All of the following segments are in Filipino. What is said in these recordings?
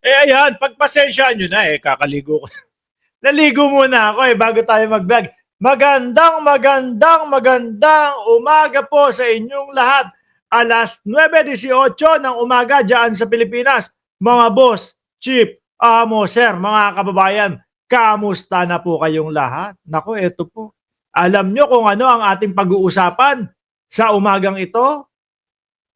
Ayan, pagpasensyaan nyo na kakaligo ko. Naligo muna ako bago tayo mag-vlog. Magandang umaga po sa inyong lahat. Alas 9:18 ng umaga dyan sa Pilipinas. Mga boss, chief, amo, sir, mga kababayan, kamusta na po kayong lahat? Nako, eto po. Alam nyo kung ano ang ating pag-uusapan sa umagang ito?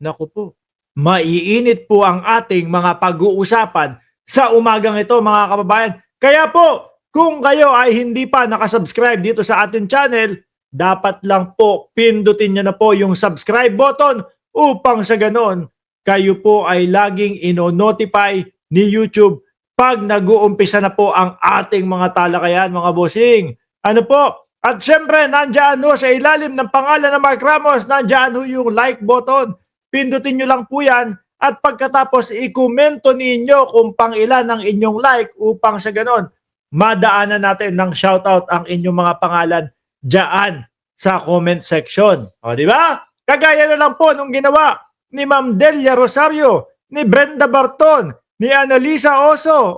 Naku po, maiinit po ang ating mga pag-uusapan sa umagang ito, mga kababayan. Kaya po, kung kayo ay hindi pa nakasubscribe dito sa ating channel, dapat lang po pindutin nyo na po yung subscribe button upang sa ganon, kayo po ay laging ino-notify ni YouTube pag nag-uumpisa na po ang ating mga talakayan, mga bossing. Ano po? At syempre, nandyan sa ilalim ng pangalan ng Mark Ramos, nandyan yung like button. Pindutin nyo lang po yan at pagkatapos i-komento ninyo kung pang ilan ang inyong like upang sa ganon, madaanan natin ng shoutout ang inyong mga pangalan dyan sa comment section. O, di ba? Kagaya na lang po nung ginawa ni Ma'am Delia Rosario, ni Brenda Barton, ni Annalisa Oso,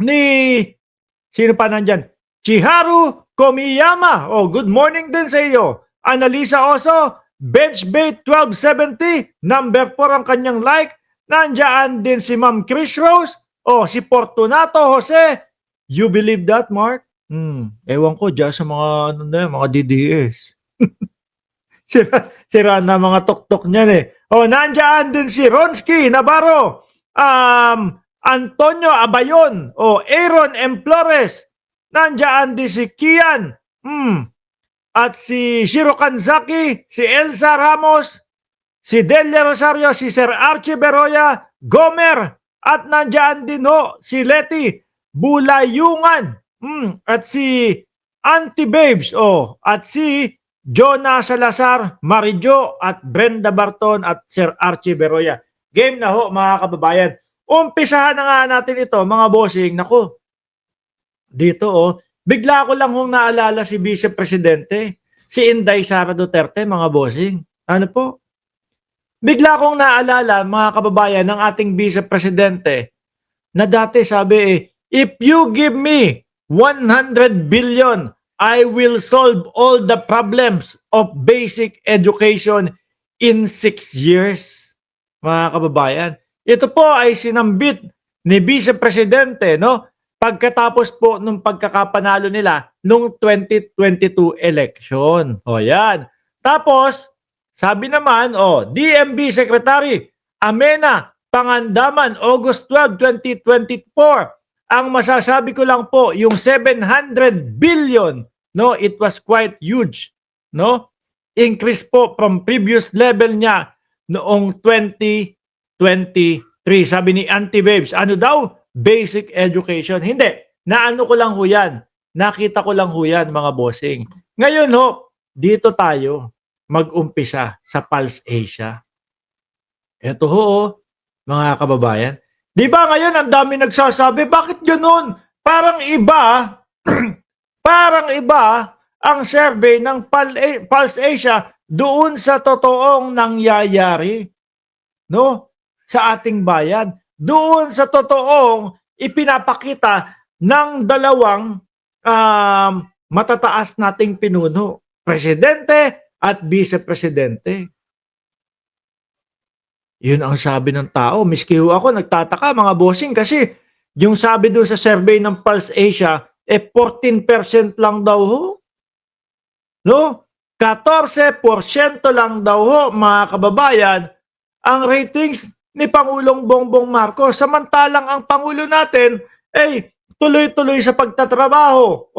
ni sino pa nandyan? Chiharu Komiyama. Good morning din sa iyo. Annalisa Oso, Benchbait 1270, number 4 ang kanyang like. Nandiyan din si Ma'am Chris Rose, si Fortunato Jose. You believe that, Mark? Ewan ko dyan sa mga DDS. Sira na mga tok-tok niyan nandiyan din si Ronsky Navarro, Antonio Abayon, Aaron M. Flores. Nandiyan din si Kian, at si Shiro Kanzaki, si Elsa Ramos, si Delia Rosario, si Sir Archie Beroya, Gomer, at nandiyan din si Leti Bulayungan, at si Auntie Babes, at si Jonah Salazar, Marijo, at Brenda Barton, at Sir Archie Beroya. Game na mga kababayan. Umpisahan na nga natin ito, mga bossing. Naku, dito bigla ko lang naalala si Vice Presidente, si Inday Sara Duterte, mga bossing. Ano po? Bigla kong naalala, mga kababayan, ng ating Vice Presidente na dati sabi if you give me 100 billion, I will solve all the problems of basic education in 6 years. Mga kababayan, ito po ay sinambit ni Vice Presidente, pagkatapos po nung pagkakapanalo nila nung 2022 election. Yan. Tapos, sabi naman, DMV Secretary Amena Pangandaman, August 12, 2024. Ang masasabi ko lang po, yung 700 billion, it was quite huge, increase po from previous level niya noong 2023. Sabi ni Auntie Babes, ano daw? Basic education. Hindi. Naano ko lang yan. Nakita ko lang yan, mga bossing. Ngayon dito tayo mag-umpisa sa Pulse Asia. Ito mga kababayan. Di ba ngayon ang dami nagsasabi, bakit ganun? Parang iba, parang iba ang survey ng Pulse Asia doon sa totoong nangyayari, sa ating bayan. Doon sa totoong ipinapakita ng dalawang matataas nating pinuno, Presidente at Vice Presidente. Yun ang sabi ng tao. Miski ako nagtataka, mga bossing, kasi yung sabi doon sa survey ng Pulse Asia, 14% lang daw 14% lang daw mga kababayan ang ratings ni Pangulong Bongbong Marcos. Samantalang ang Pangulo natin tuloy-tuloy sa pagtatrabaho.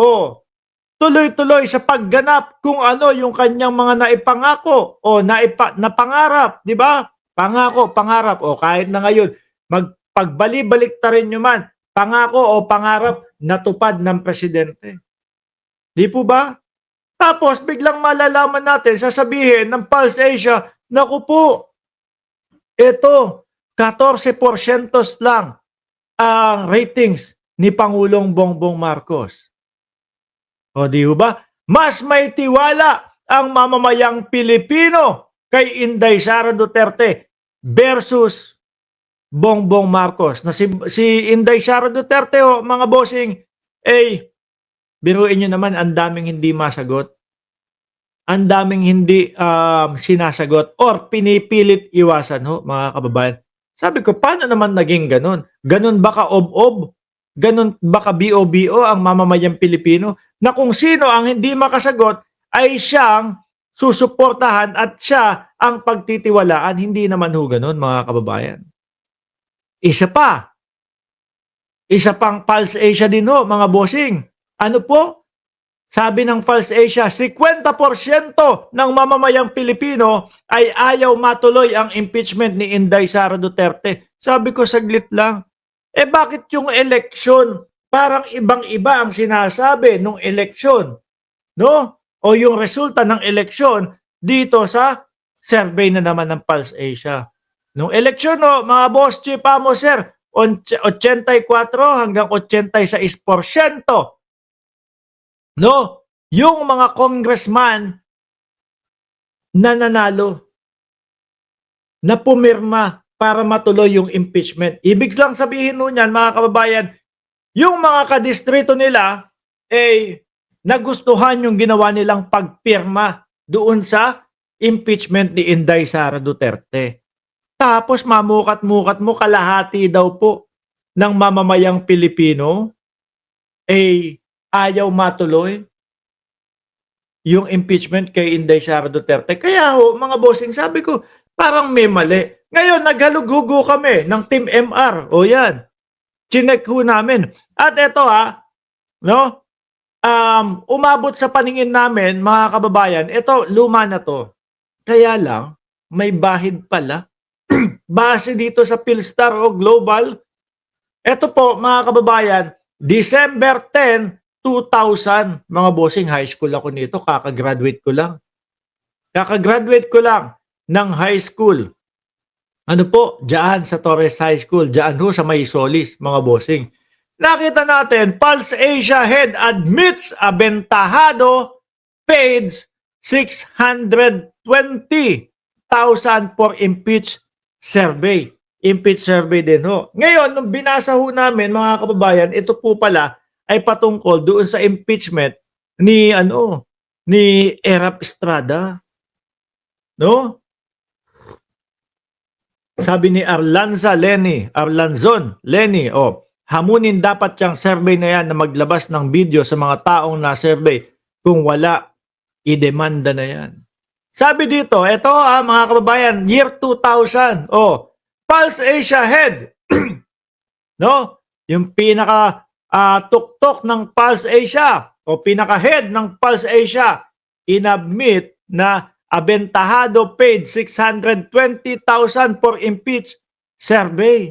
Tuloy-tuloy sa pagganap kung ano yung kanyang mga naipangako napangarap, di ba? Pangako, pangarap. Kahit na ngayon, pagbali-balik ta rin nyo man, pangako pangarap natupad ng presidente. Di po ba? Tapos biglang malalaman natin, sasabihin ng Pulse Asia, naku po, ito, 14% lang ang ratings ni Pangulong Bongbong Marcos. Di ba? Mas may tiwala ang mamamayang Pilipino kay Inday Sara Duterte versus Bongbong Marcos na si Inday Sara Duterte ho, mga bossing, eh, biruin nyo naman, ang daming hindi masagot. Ang daming hindi sinasagot or pinipilit iwasan ho, mga kababayan. Sabi ko, paano naman naging ganun? Ganun ba ka-ob-ob? Ganun ba ka-BO-BO ang mamamayang Pilipino? Na kung sino ang hindi makasagot ay siyang susuportahan at siya ang pagtitiwalaan. Hindi naman ho ganun, mga kababayan. Isa pa, isa pang Pulse Asia din ho, mga bossing. Ano po? Sabi ng Pulse Asia, 50% ng mamamayang Pilipino ay ayaw matuloy ang impeachment ni Inday Sara Duterte. Sabi ko, saglit lang. Eh bakit yung eleksyon? Parang ibang-iba ang sinasabi nung eleksyon, no? O yung resulta ng eleksyon dito sa survey na naman ng Pulse Asia. Nung eleksyon, no, mga boss, chief amo, sir, 84 hanggang 86%. No, yung mga congressman na nanalo, na pumirma para matuloy yung impeachment. Ibig lang sabihin nun yan, mga kababayan, yung mga kadistrito nila, eh, nagustuhan yung ginawa nilang pagpirma doon sa impeachment ni Inday Sara Duterte. Tapos mamukat-mukat mo, kalahati daw po ng mamamayang Pilipino, eh, ayaw matuloy yung impeachment kay Inday Sara Duterte. Kaya ho, mga bossing, sabi ko, parang may mali. Ngayon, naghalugugo kami ng Team MR. O yan, chinek ho namin. At ito no, umabot sa paningin namin, mga kababayan, ito, luma na to. Kaya lang, may bahid pala. Base dito sa Philstar o Global, ito po, mga kababayan, December 10, 2000, mga bossing, high school ako nito, kakagraduate ko lang. Kakagraduate ko lang ng high school. Ano po, diyan sa Torres High School, diyan ho sa May Solis, mga bossing. Nakita natin, Pulse Asia head admits abentajado, paid 620,000 for impeach survey. Impeach survey din ho. Ngayon, nung binasa ho namin, mga kababayan, ito po pala ay patungkol doon sa impeachment ni Erap Estrada. No? Sabi ni Arlanzon Lenny, hamunin dapat yung survey na yan na maglabas ng video sa mga taong na-survey. Kung wala, idemanda na yan. Sabi dito, ito mga kababayan, year 2000, Pulse Asia head, no? Yung pinaka tuktok ng Pulse Asia o pinaka-head ng Pulse Asia, inadmit na abentajado paid 620,000 for impeach survey.